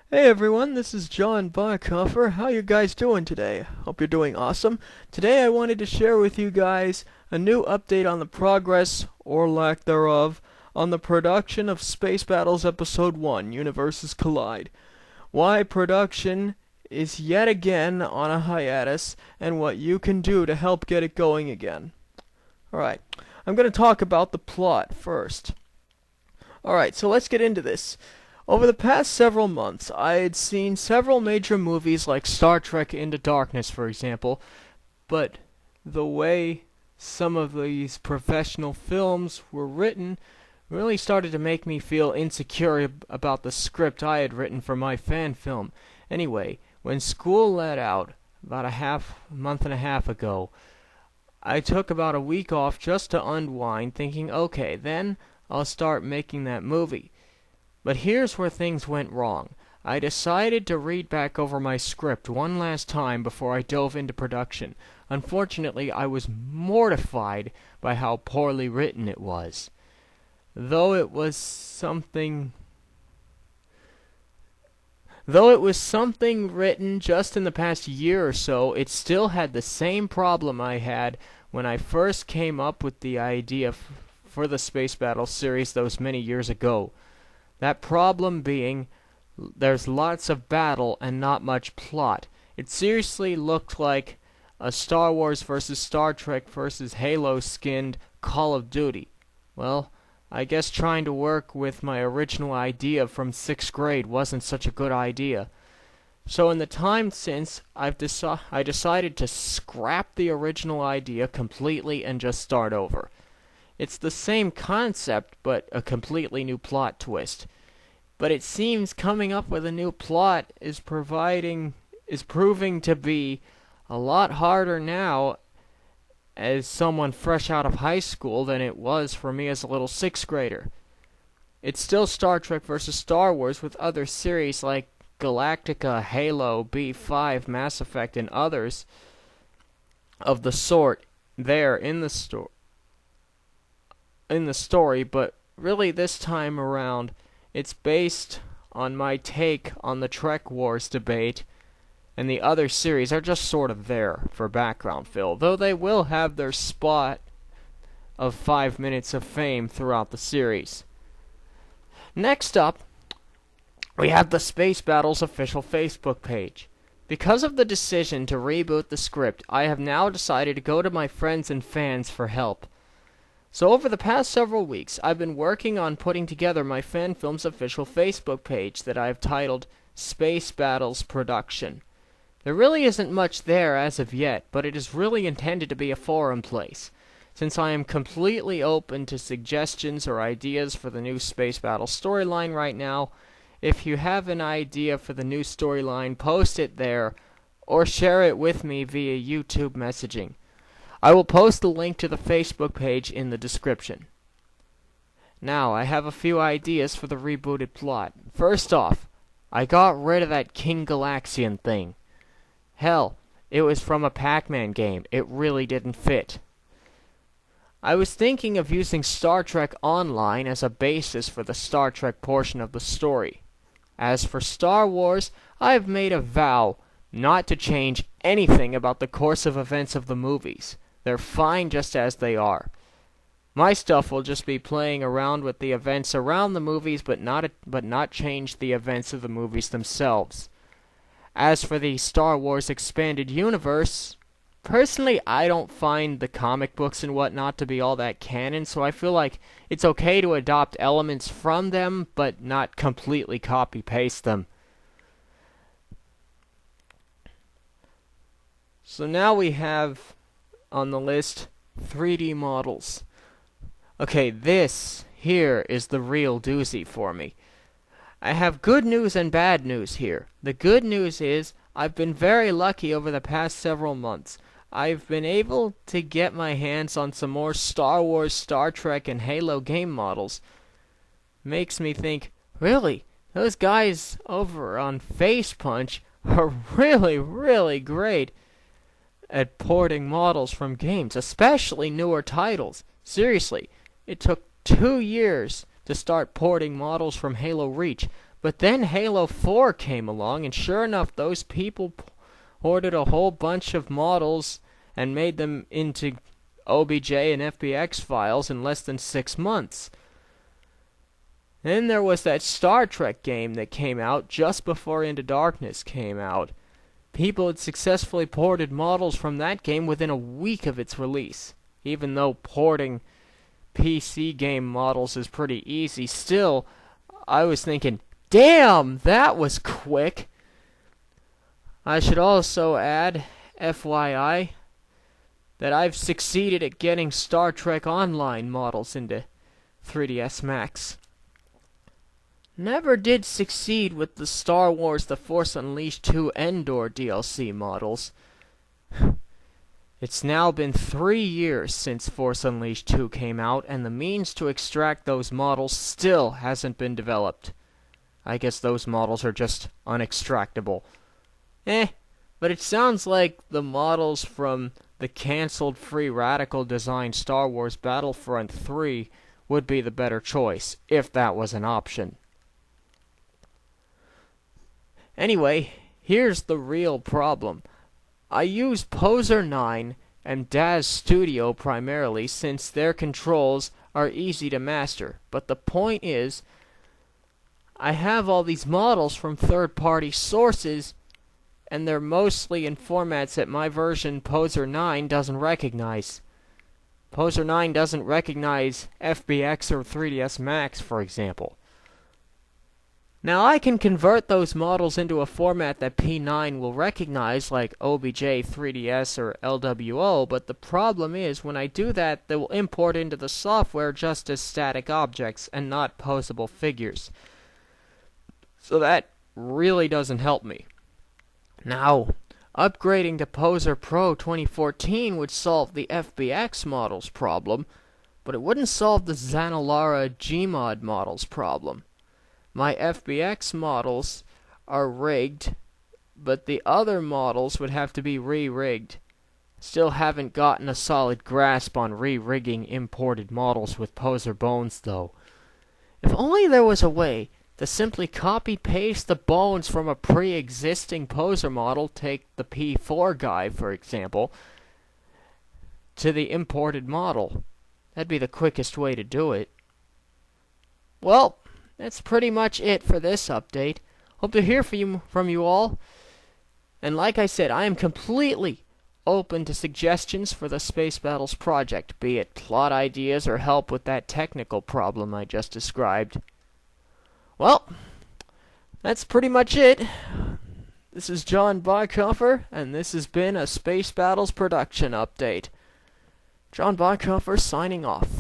Hey everyone, this is JohnBachofer. How you guys doing today? Hope you're doing awesome. Today I wanted to share with you guys a new update on the progress, or lack thereof, on the production of Space Battles Episode 1, Universes Collide. Why production is yet again on a hiatus, and what you can do to help get it going again. Alright, I'm going to talk about the plot first. Alright, so let's get into this. Over the past several months, I had seen several major movies like Star Trek Into Darkness, for example, but the way some of these professional films were written really started to make me feel insecure about the script I had written for my fan film. Anyway, when school let out, about a month and a half ago, I took about a week off just to unwind, thinking, okay, then I'll start making that movie. But here's where things went wrong. I decided to read back over my script one last time before I dove into production. Unfortunately, I was mortified by how poorly written it was. Though it was something written just in the past year or so, it still had the same problem I had when I first came up with the idea for the Space Battle series those many years ago. That problem being, there's lots of battle and not much plot. It seriously looked like a Star Wars versus Star Trek versus Halo skinned Call of Duty. Well, I guess trying to work with my original idea from 6th grade wasn't such a good idea. So in the time since, I decided to scrap the original idea completely and just start over. It's the same concept, but a completely new plot twist. But it seems coming up with a new plot is proving to be a lot harder now as someone fresh out of high school than it was for me as a little 6th grader. It's still Star Trek vs. Star Wars with other series like Galactica, Halo, B5, Mass Effect, and others of the sort there in the story, but really this time around it's based on my take on the Trek Wars debate, and the other series are just sort of there for background fill, though they will have their spot of 5 minutes of fame throughout the series. Next up, we have the Space Battles official Facebook page. Because of the decision to reboot the script, I have now decided to go to my friends and fans for help. So over the past several weeks, I've been working on putting together my fan film's official Facebook page that I've titled Space Battles Production. There really isn't much there as of yet, but it is really intended to be a forum place. Since I am completely open to suggestions or ideas for the new Space Battle storyline right now, if you have an idea for the new storyline, post it there, or share it with me via YouTube messaging. I will post the link to the Facebook page in the description. Now, I have a few ideas for the rebooted plot. First off, I got rid of that King Galaxian thing. Hell, it was from a Pac-Man game. It really didn't fit. I was thinking of using Star Trek Online as a basis for the Star Trek portion of the story. As for Star Wars, I have made a vow not to change anything about the course of events of the movies. They're fine just as they are. My stuff will just be playing around with the events around the movies, but not change the events of the movies themselves. As for the Star Wars expanded universe, personally I don't find the comic books and whatnot to be all that canon, so I feel like it's okay to adopt elements from them, but not completely copy-paste them. So now we have on the list 3D models. Okay, this here is the real doozy for me. I have good news and bad news here. The good news is I've been very lucky over the past several months. I've been able to get my hands on some more Star Wars, Star Trek, and Halo game models. Makes me think, really, those guys over on Facepunch are really, really great at porting models from games, especially newer titles. Seriously, it took 2 years to start porting models from Halo Reach, But then Halo 4 came along, and sure enough, those people ordered a whole bunch of models and made them into OBJ and FBX files in less than 6 months. Then there was that Star Trek game that came out just before Into Darkness came out. People had successfully ported models from that game within a week of its release. Even though porting PC game models is pretty easy, still, I was thinking, damn, that was quick! I should also add, FYI, that I've succeeded at getting Star Trek Online models into 3ds Max. Never did succeed with the Star Wars The Force Unleashed 2 Endor DLC models. It's now been 3 years since Force Unleashed 2 came out, and the means to extract those models still hasn't been developed. I guess those models are just unextractable. But it sounds like the models from the cancelled Free Radical design Star Wars Battlefront 3 would be the better choice, if that was an option. Anyway, here's the real problem. I use Poser 9 and Daz Studio primarily since their controls are easy to master. But the point is, I have all these models from third-party sources, and they're mostly in formats that my version Poser 9 doesn't recognize. Poser 9 doesn't recognize FBX or 3ds Max, for example. Now I can convert those models into a format that P9 will recognize, like OBJ, 3DS, or LWO, but the problem is, when I do that, they will import into the software just as static objects and not posable figures. So that really doesn't help me. Now, upgrading to Poser Pro 2014 would solve the FBX models problem, but it wouldn't solve the Xanalara Gmod models problem. My FBX models are rigged, but the other models would have to be re-rigged. Still haven't gotten a solid grasp on re-rigging imported models with Poser bones, though. If only there was a way to simply copy-paste the bones from a pre-existing Poser model, take the P4 guy, for example, to the imported model. That'd be the quickest way to do it. Well, that's pretty much it for this update. Hope to hear from you all. And like I said, I am completely open to suggestions for the Space Battles project, be it plot ideas or help with that technical problem I just described. Well, that's pretty much it. This is JohnBachofer, and this has been a Space Battles production update. JohnBachofer signing off.